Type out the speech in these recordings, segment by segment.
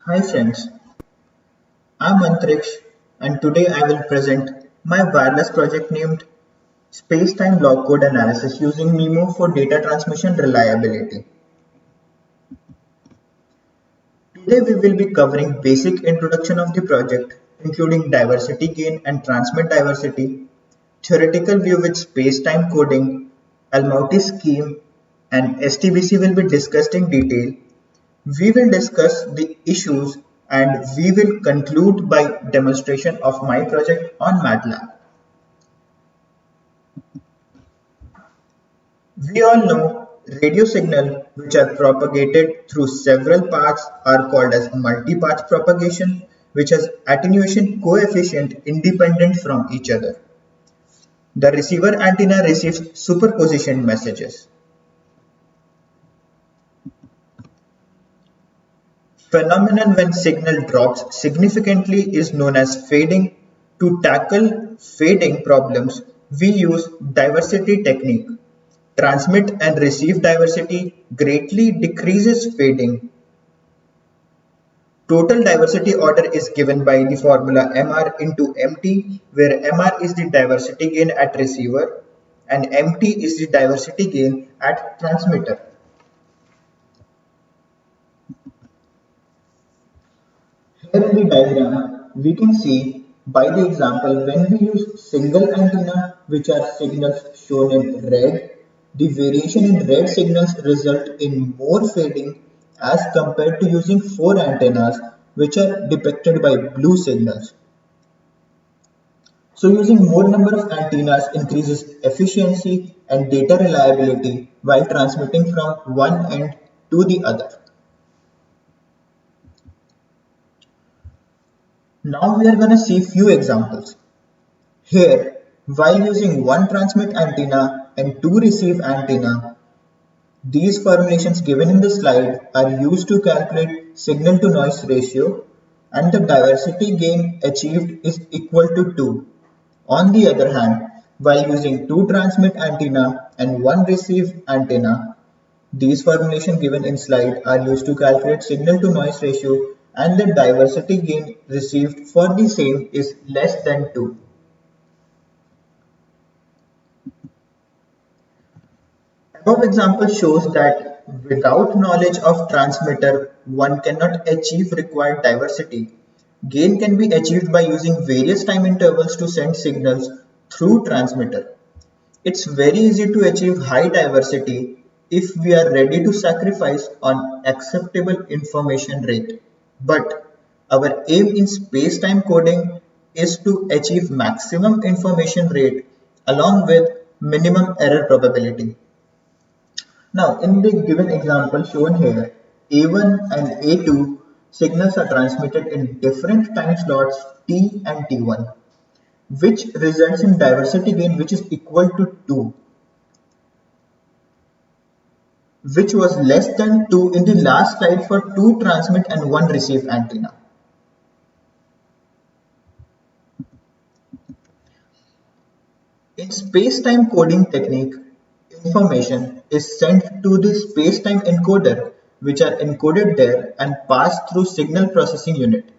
Hi friends, I'm Antriksh and today I will present my wireless project named Space-Time Log Code Analysis using MIMO for data transmission reliability. Today we will be covering basic introduction of the project including diversity gain and transmit diversity, theoretical view with space-time coding, Almaty scheme and STBC will be discussed in detail. We will discuss the issues and we will conclude by demonstration of my project on MATLAB. We all know radio signal which are propagated through several paths are called as multipath propagation which has attenuation coefficient independent from each other. The receiver antenna receives superposition messages. Phenomenon when signal drops significantly is known as fading. To tackle fading problems, we use diversity technique. Transmit and receive diversity greatly decreases fading. Total diversity order is given by the formula MR into MT, where MR is the diversity gain at receiver and MT is the diversity gain at transmitter. Here in the diagram, we can see by the example when we use single antenna, which are signals shown in red, the variation in red signals result in more fading as compared to using four antennas, which are depicted by blue signals. So using more number of antennas increases efficiency and data reliability while transmitting from one end to the other. Now we are going to see few examples. Here, while using one transmit antenna and two receive antenna, these formulations given in the slide are used to calculate signal to noise ratio and the diversity gain achieved is equal to 2. On the other hand, while using two transmit antenna and one receive antenna, these formulations given in slide are used to calculate signal to noise ratio and the diversity gain received for the same is less than 2. Above example shows that without knowledge of transmitter, one cannot achieve required diversity. Gain can be achieved by using various time intervals to send signals through transmitter. It's very easy to achieve high diversity if we are ready to sacrifice on acceptable information rate. But our aim in space-time coding is to achieve maximum information rate along with minimum error probability. Now, in the given example shown here, A1 and A2 signals are transmitted in different time slots T and T1, which results in diversity gain which is equal to 2, which was less than 2 in the last slide for two transmit and one receive antenna. In space-time coding technique, information is sent to the space-time encoder, which are encoded there and passed through signal processing unit,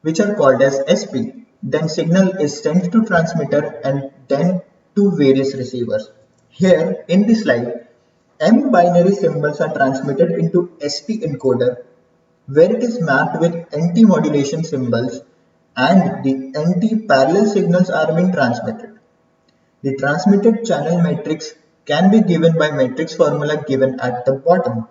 which are called as SP. Then signal is sent to transmitter and then to various receivers. Here in the slide, M binary symbols are transmitted into SP encoder where it is mapped with NT modulation symbols and the NT parallel signals are being transmitted. The transmitted channel matrix can be given by matrix formula given at the bottom.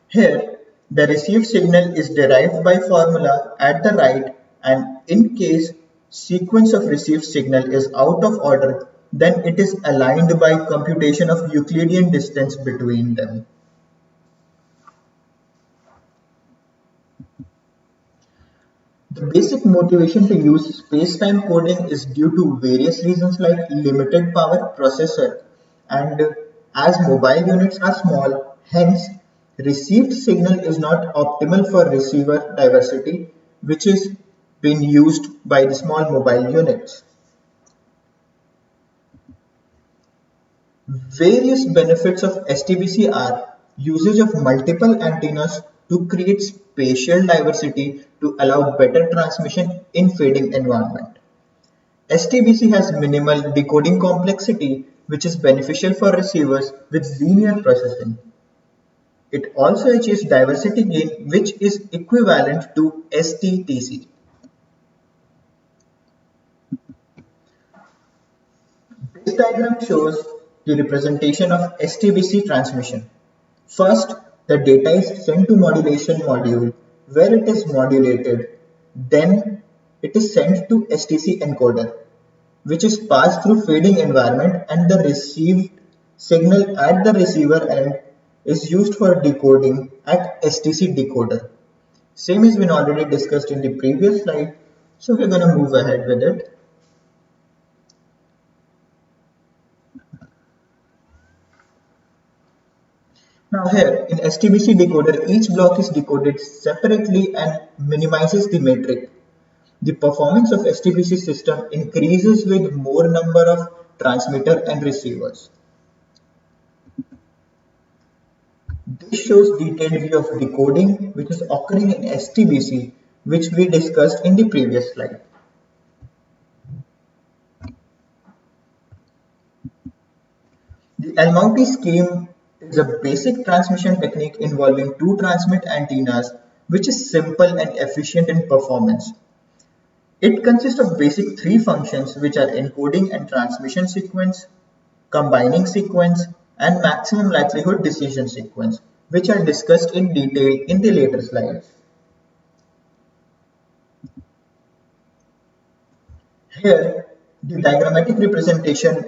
Here, the received signal is derived by formula at the right and in case sequence of received signal is out of order, then it is aligned by computation of Euclidean distance between them. The basic motivation to use space-time coding is due to various reasons like limited power processor and as mobile units are small, hence received signal is not optimal for receiver diversity which is being used by the small mobile units. Various benefits of STBC are usage of multiple antennas to create spatial diversity to allow better transmission in fading environment. STBC has minimal decoding complexity, which is beneficial for receivers with linear processing. It also achieves diversity gain, which is equivalent to STTC. This diagram shows the representation of STBC transmission. First, the data is sent to modulation module where it is modulated. Then it is sent to STC encoder, which is passed through fading environment, and the received signal at the receiver end is used for decoding at STC decoder. Same has been already discussed in the previous slide, so we're going to move ahead with it. Now here in STBC decoder, each block is decoded separately and minimizes the matrix. The performance of STBC system increases with more number of transmitter and receivers. This shows detailed view of decoding which is occurring in STBC, which we discussed in the previous slide. The Almaty scheme is a basic transmission technique involving two transmit antennas, which is simple and efficient in performance. It consists of basic three functions, which are encoding and transmission sequence, combining sequence, and maximum likelihood decision sequence, which are discussed in detail in the later slides. Here, the diagrammatic representation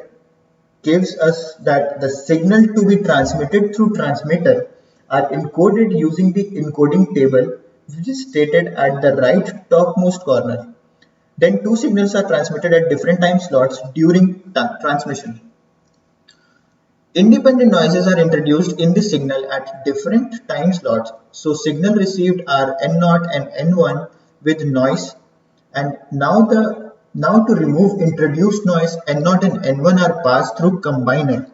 gives us that the signal to be transmitted through transmitter are encoded using the encoding table, which is stated at the right topmost corner. Then two signals are transmitted at different time slots during transmission. Independent noises are introduced in the signal at different time slots. So signal received are N0 and N1 with noise, and now to remove introduced noise, N0 and N1 are passed through combiner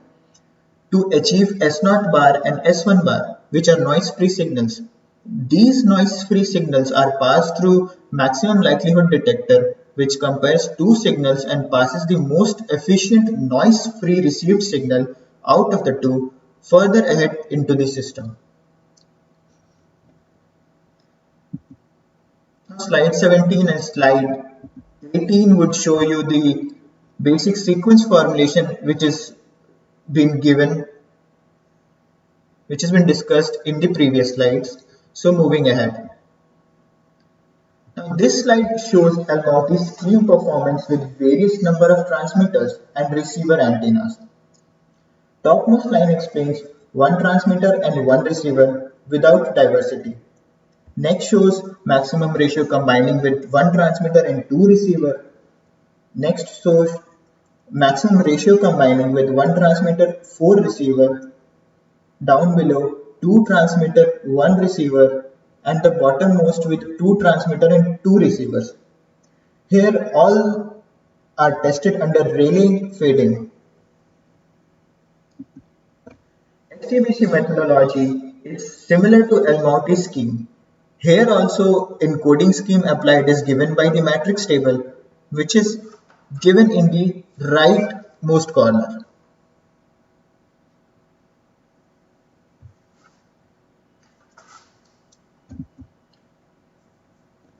to achieve S0 bar and S1 bar, which are noise-free signals. These noise-free signals are passed through maximum likelihood detector, which compares two signals and passes the most efficient noise-free received signal out of the two further ahead into the system. Now, slide 17 and slide 18 would show you the basic sequence formulation which has been discussed in the previous slides. So moving ahead. Now this slide shows Almaty's scheme performance with various number of transmitters and receiver antennas. Topmost line explains one transmitter and one receiver without diversity. Next shows maximum ratio combining with one transmitter and two receiver. Next shows maximum ratio combining with one transmitter, four receiver. Down below, two transmitter, one receiver, and the bottommost with two transmitter and two receivers. Here all are tested under Rayleigh fading. STBC methodology is similar to Almaty's scheme. Here also encoding scheme applied is given by the matrix table, which is given in the rightmost corner.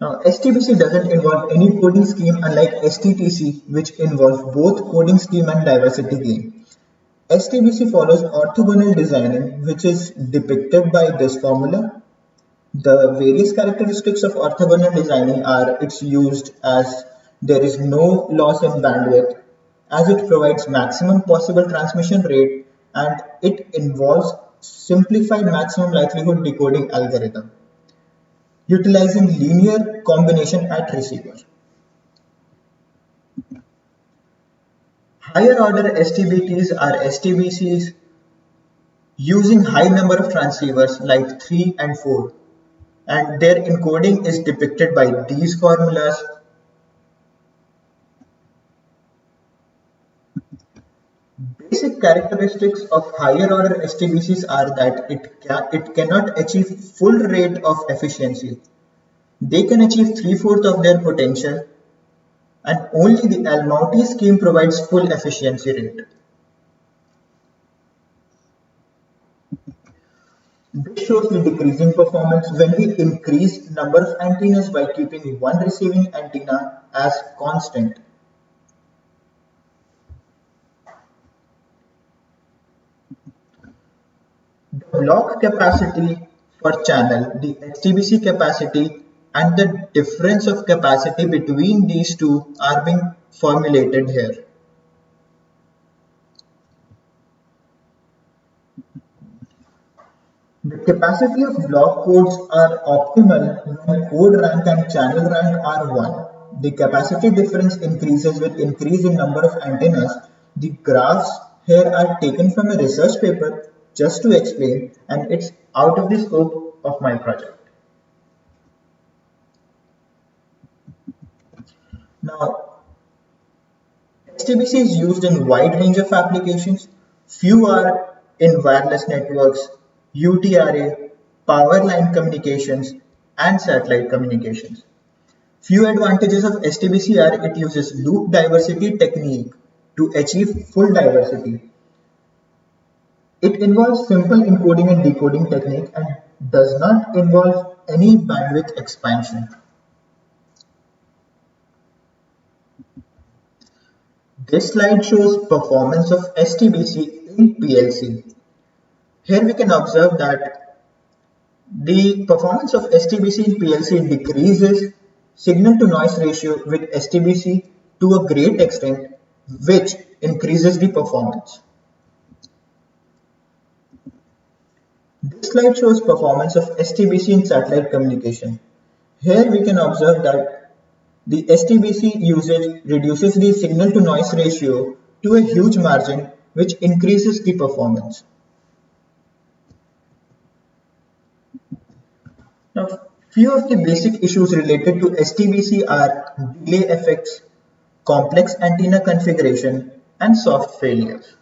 Now STBC doesn't involve any coding scheme unlike STTC, which involves both coding scheme and diversity gain. STBC follows orthogonal designing, which is depicted by this formula. The various characteristics of orthogonal designing are it's used as there is no loss in bandwidth, as it provides maximum possible transmission rate, and it involves simplified maximum likelihood decoding algorithm, utilizing linear combination at receiver. Higher order STBTs are STBCs using high number of transceivers like 3 and 4, and their encoding is depicted by these formulas. Basic characteristics of higher order STBCs are that it cannot achieve full rate of efficiency. They can achieve three-fourths of their potential, and only the Almaty scheme provides full efficiency rate. This shows the decreasing performance when we increase number of antennas by keeping one receiving antenna as constant. The block capacity for channel, the STBC capacity, and the difference of capacity between these two are being formulated here. The capacity of block codes are optimal when code rank and channel rank are 1. The capacity difference increases with increase in number of antennas. The graphs here are taken from a research paper just to explain, and it's out of the scope of my project. Now, STBC is used in wide range of applications. Few are in wireless networks, UTRA, power line communications, and satellite communications. Few advantages of STBC are it uses loop diversity technique to achieve full diversity. It involves simple encoding and decoding technique and does not involve any bandwidth expansion. This slide shows performance of STBC in PLC. Here we can observe that the performance of STBC in PLC decreases signal to noise ratio with STBC to a great extent, which increases the performance. This slide shows performance of STBC in satellite communication. Here we can observe that the STBC usage reduces the signal to noise ratio to a huge margin, which increases the performance. Now, few of the basic issues related to STBC are delay effects, complex antenna configuration, and soft failures.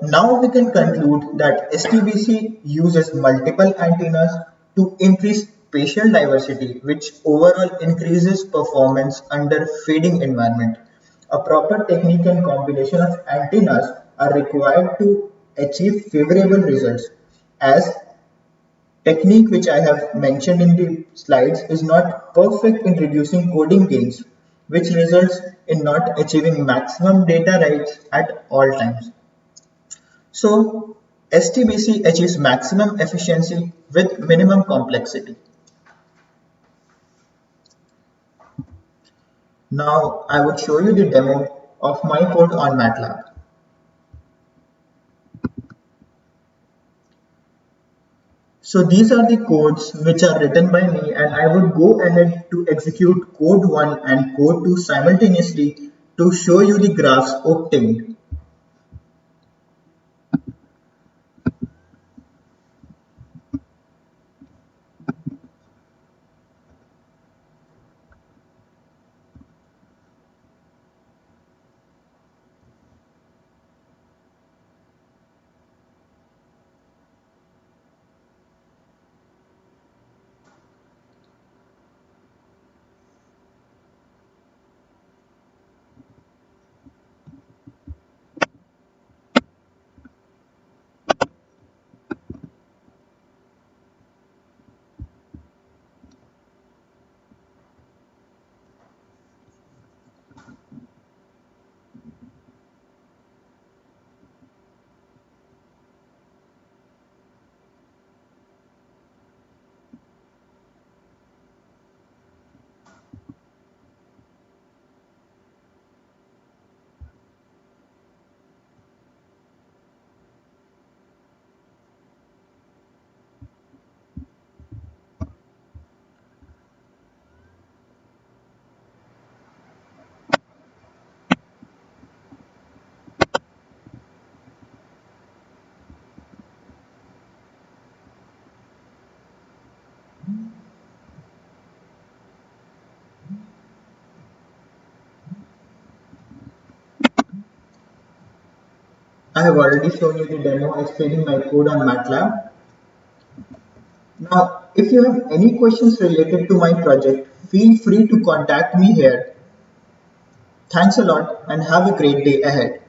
Now we can conclude that STBC uses multiple antennas to increase spatial diversity, which overall increases performance under fading environment. A proper technique and combination of antennas are required to achieve favorable results, as technique which I have mentioned in the slides is not perfect in reducing coding gains, which results in not achieving maximum data rates at all times. So, STBC achieves maximum efficiency with minimum complexity. Now, I would show you the demo of my code on MATLAB. So these are the codes which are written by me, and I would go ahead to execute code 1 and code 2 simultaneously to show you the graphs obtained. I have already shown you the demo explaining my code on MATLAB. Now, if you have any questions related to my project, feel free to contact me here. Thanks a lot and have a great day ahead.